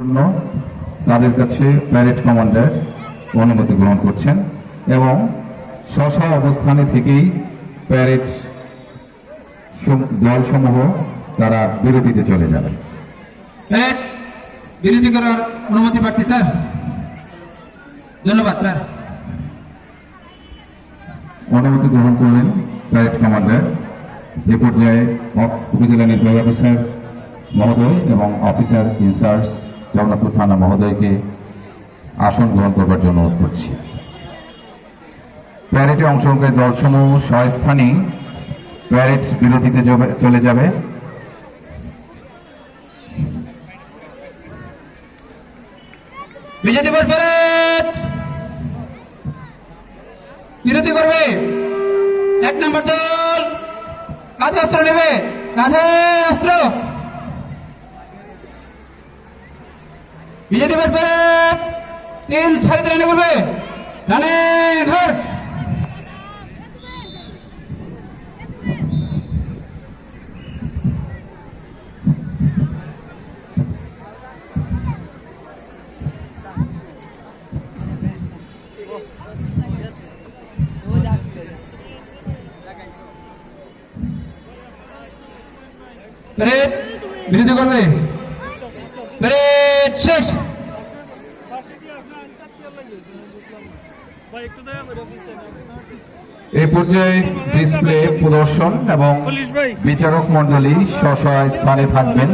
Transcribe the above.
জন্য তাদের কাছে প্যারেড কমান্ডার অনুমতি গ্রহণ করছেন এবং স্ব অবস্থানে থেকেই প্যারেড দলসমূহ তারা বিরতিতে চলে যাবে। বিরতি করার অনুমতি প্রার্থী স্যার। ধন্যবাদ স্যার। অনুমতি গ্রহণ করলেন প্যারেড কমান্ডার। এ পর্যায়ে উপজেলা নির্বাহী অফিসার মহোদয় এবং অফিসার ইনচার্জ জগন্নাথপুর থানা মহোদয়কে আসন গ্রহণ করবার জন্য অনুরোধ করছি। প্যারেডে অংশগ্রহণকারী দলসমূহ স্বস্থানে প্যারেড বিরতিতে চলে যাবে। বিজেপি প্যারেড বিরতি করবে। 1 নম্বর দল কাঁধে অস্ত্র নেবে, কাঁধে অস্ত্র। বিজেপি প্যারেড 3 সারিতে রানে করবে। রানে ঘর। প্যারেড বিরতি করবে। প্যারেড শেষ। এই পর্যায়ে ডিসপ্লে প্রদর্শন এবং বিচারক মণ্ডলী স্ব স্থানে থাকবেন।